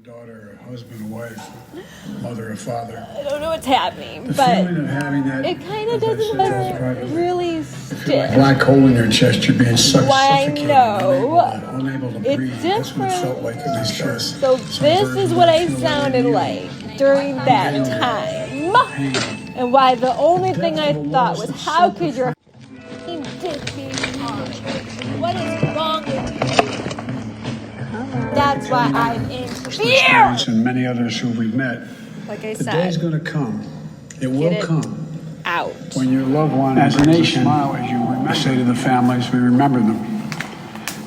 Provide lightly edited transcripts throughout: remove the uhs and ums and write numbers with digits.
daughter, a husband, a wife, mother, a father. I don't know what's happening, The but feeling of having that, it kind of as I doesn't said, ever really feel like a stick. black hole in your chest. You're being suffocated, know unable to it's breathe. That's what it different. felt like, at least to us. So Some this version is of what that I feel that way sounded to you. like during that time. And why the only thing I thought was, how could your f***ing dick be hard? What is wrong with you? That's why I'm in fear! And many others who we've met. Like I The said, day's going to come. It will come. out. When your loved one, as a nation, smile as you remember. I say to the families, we remember them.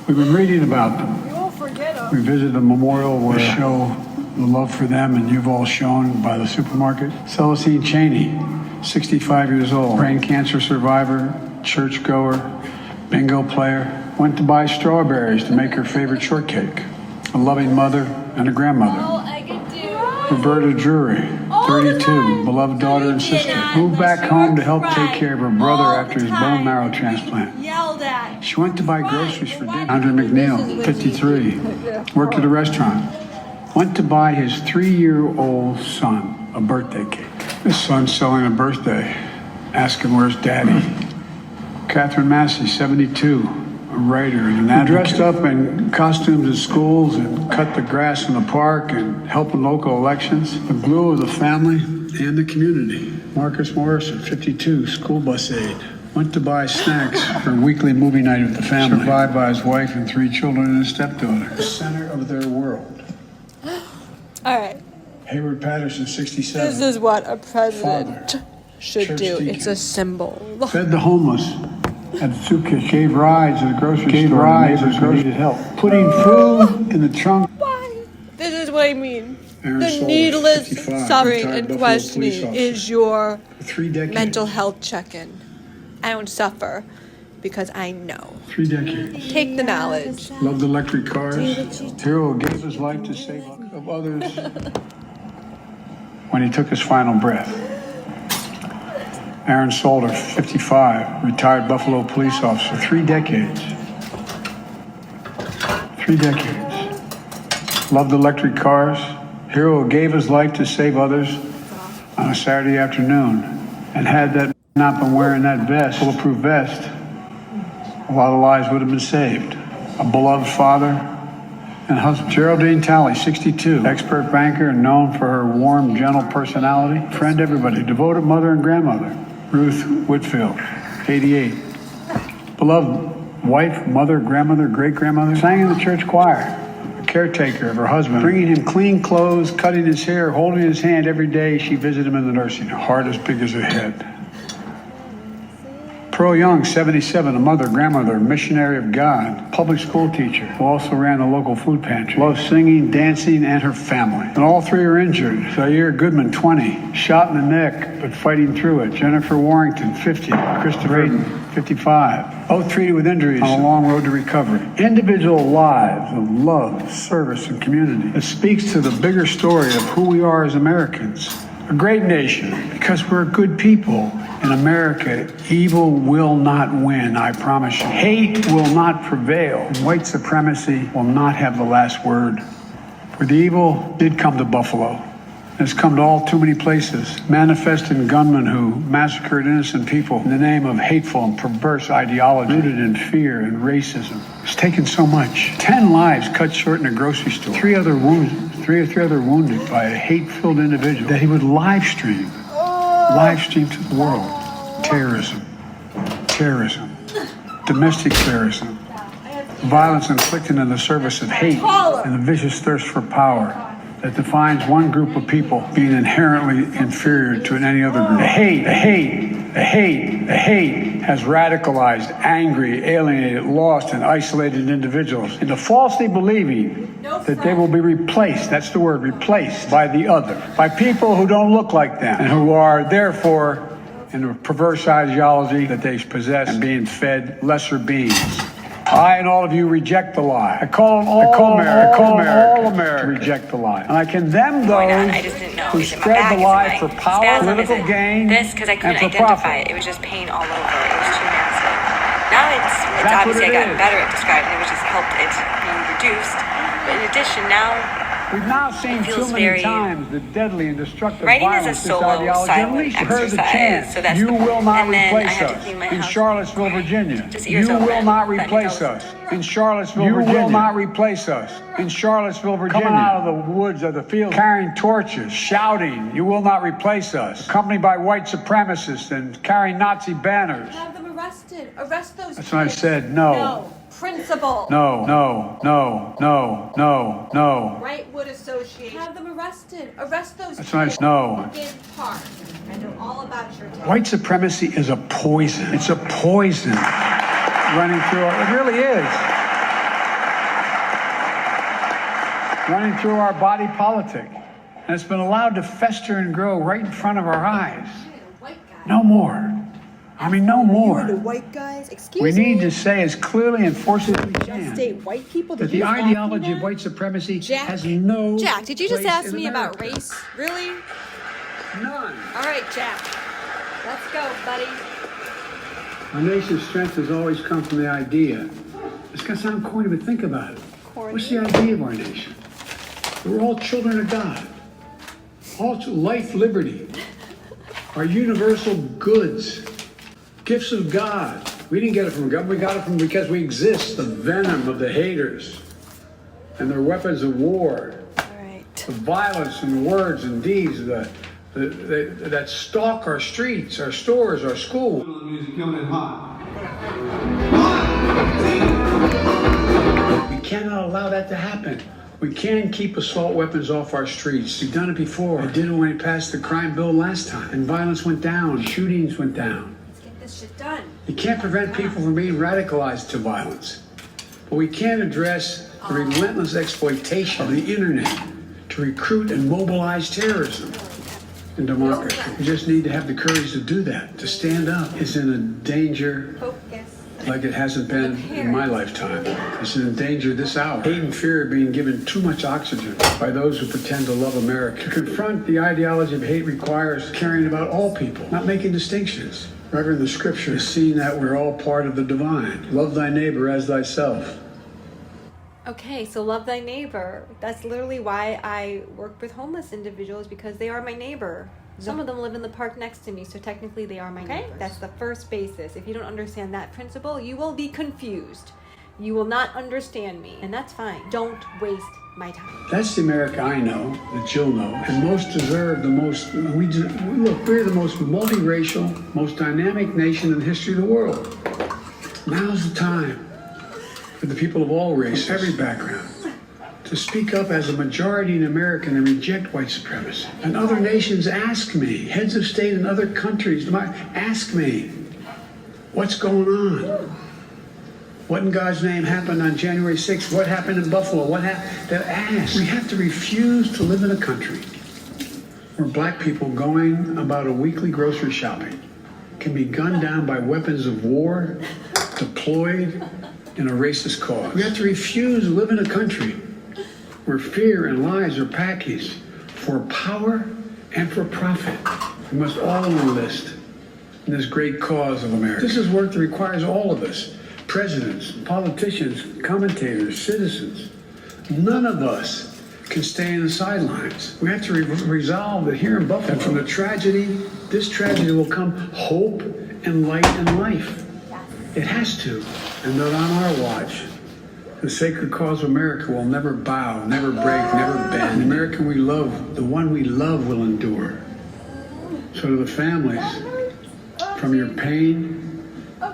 We've been reading about them. You won't forget them. We visit the memorial where we show the love for them, and you've all shown by the supermarket. Celestine Cheney, 65 years old, brain cancer survivor, churchgoer, bingo player, went to buy strawberries to make her favorite shortcake. A loving mother and a grandmother. All I could do. Roberta Drury, 32, beloved daughter and sister, moved back home to help take care of her brother after his bone marrow transplant. Yelled at. She went to buy groceries for dinner. Andrew McNeil, 53, worked at a restaurant. Went to buy his 3-year-old son a birthday cake. His son's selling a birthday. Ask him, where's daddy? Catherine Massey, 72, a writer and an advocate. Dressed up in costumes at schools and cut the grass in the park and helped in local elections. The glue of the family and the community. Marcus Morrison, 52, school bus aide. Went to buy snacks for a weekly movie night with the family. Survived by his wife and 3 children and a stepdaughter. The center of their world. All right. Hayward Patterson, 67. This is what a president Father, should church do. deacon. It's a symbol. Fed the homeless at the soup kitchen. Gave rides at the grocery store. Rides as needed help. Putting food in the trunk. Why? This is what I mean. Aaron The Solder, needless 55, suffering retired and Buffalo questioning police officer. is your For 3 decades. mental health check-in. I don't suffer because I know. 3 decades. Take the knowledge. Loved electric cars. Hero gave his life to save of others. When he took his final breath. Aaron Solder, 55, retired Buffalo police officer. 3 decades. 3 decades. Loved electric cars. Hero gave his life to save others on a Saturday afternoon. And had that not been wearing that vest, bulletproof vest, a lot of lives would have been saved. A beloved father and husband. Geraldine Talley, 62, expert banker and known for her warm, gentle personality. Friend to everybody, devoted mother and grandmother. Ruth Whitfield, 88. Beloved wife, mother, grandmother, great-grandmother. Sang in the church choir. A caretaker of her husband, bringing him clean clothes, cutting his hair, holding his hand every day she visited him in the nursing home. Heart as big as her head. Pearl Young, 77, a mother, grandmother, missionary of God, public school teacher, who also ran the local food pantry. Loved singing, dancing, and her family. And all 3 are injured. Zaire Goodman, 20, shot in the neck, but fighting through it. Jennifer Warrington, 50, Christopher Hayden, 55, both treated with injuries on a long road to recovery. Individual lives of love, service, and community. It speaks to the bigger story of who we are as Americans. A great nation, because we're good people. In America, evil will not win, I promise you. Hate will not prevail. White supremacy will not have the last word. For the evil did come to Buffalo. It's come to all too many places. Manifesting gunmen who massacred innocent people in the name of hateful and perverse ideology rooted in fear and racism. It's taken so much. 10 lives cut short in a grocery store. 3 other wounded. 3 other wounded by a hate-filled individual that he would live stream to the world. Terrorism, domestic terrorism, violence inflicted in the service of hate, and the vicious thirst for power that defines one group of people being inherently inferior to any other group. The hate has radicalized, angry, alienated, lost, and isolated individuals into falsely believing that they will be replaced, that's the word, replaced by the other, by people who don't look like them, and who are therefore in a perverse ideology that they possess and being fed lesser beings. I and all of you reject the lie. I call America to reject the lie. And I condemn those who spread the lie for power, political gain, this because I couldn't and for identify profit. it. It was just pain all over. It was too massive. Now it's obviously I gotten better at describing it, which has helped it being reduced. But in addition, now We've now seen feels too many very- times the deadly and destructive Writing is a violence this solo, ideology silent unleashes. Heard the exercise, chant, so that's you the will point. not And then I replace had to us clean my in house. Charlottesville, Virginia. Just You ears will open, not letting me replace know. us in Charlottesville, Virginia. You will not replace us in Charlottesville, Virginia. Coming out of the woods of the field, carrying torches, shouting, you will not replace us. Accompanied by white supremacists and carrying Nazi banners. Have them arrested. Arrest those That's what I kids. said, no. No. Principal. No, no, no, no, no, no. Wrightwood Association. Have them arrested. Arrest those That's kids. nice. No. In Park. I know all about your town. White supremacy is a poison. It's a poison running through our, it really is. Running through our body politic. And it's been allowed to fester and grow right in front of our eyes. White guy. No more. I mean, no You the more. white guys? Excuse We me? need to say as clearly and forcibly as we Just can state white people? that Did you the just ask me ideology of that? white supremacy Jack? has no Jack, did you just place ask in me about America. race? Really? None. All right, Jack. Let's go, buddy. Our nation's strength has always come from the idea. It's going to sound corny, but think about it. Corny? What's the idea of our nation? We're all children of God. All life, liberty, are universal goods, gifts of God. We didn't get it from God. We got it from because we exist. The venom of the haters and their weapons of war, All right. the violence and words and deeds that stalk our streets, our stores, our schools. Music coming in hot. We cannot allow that to happen. We can keep assault weapons off our streets. We've done it before. We did it when we passed the crime bill last time. And violence went down, shootings went down. Let's get this shit done. You can't prevent people from being radicalized to violence. But we can address the relentless exploitation of the internet to recruit and mobilize terrorism in democracy. We just need to have the courage to do that, to stand up. It's in a danger Focus. like it hasn't been in my lifetime. It's in danger this hour. Hate and fear are being given too much oxygen by those who pretend to love America. To confront the ideology of hate requires caring about all people, not making distinctions. Remember, the scripture is seen that we're all part of the divine. Love thy neighbor as thyself. Okay, so love thy neighbor. That's literally why I work with homeless individuals, because they are my neighbor. Some of them live in the park next to me, so technically they are my neighbors. That's the first basis. If you don't understand that principle, you will be confused. You will not understand me, and that's fine. Don't waste my time. That's the America I know, that you'll know, and most deserve the most. Look, we're the most multiracial, most dynamic nation in the history of the world. Now's the time for the people of all races, every background, to speak up as a majority in America and reject white supremacy. And other nations ask me, heads of state in other countries, ask me, what's going on? What in God's name happened on January 6th? What happened in Buffalo? What happened? They ask. We have to refuse to live in a country where black people going about a weekly grocery shopping can be gunned down by weapons of war deployed in a racist cause. We have to refuse to live in a country where fear and lies are packaged for power and for profit. We must all enlist in this great cause of America. This is work that requires all of us, presidents, politicians, commentators, citizens. None of us can stay in the sidelines. We have to resolve that here in Buffalo, that from the tragedy, this tragedy will come hope and light and life. It has to. And that on our watch, the sacred cause of America will never bow, never break, never bend. The American we love, the one we love, will endure. So to the families, from your pain,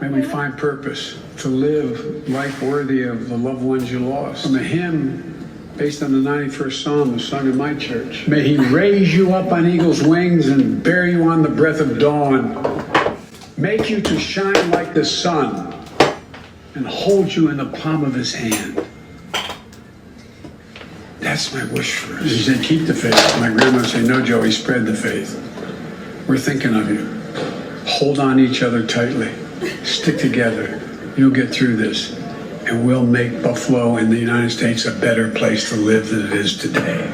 may we find purpose to live life worthy of the loved ones you lost. From a hymn based on the 91st Psalm sung in my church. May he raise you up on eagle's wings and bear you on the breath of dawn. Make you to shine like the sun and hold you in the palm of his hand. That's my wish for us. He said, keep the faith. My grandma would say, no, Joey, spread the faith. We're thinking of you. Hold on each other tightly. Stick together. You'll get through this. And we'll make Buffalo and the United States a better place to live than it is today.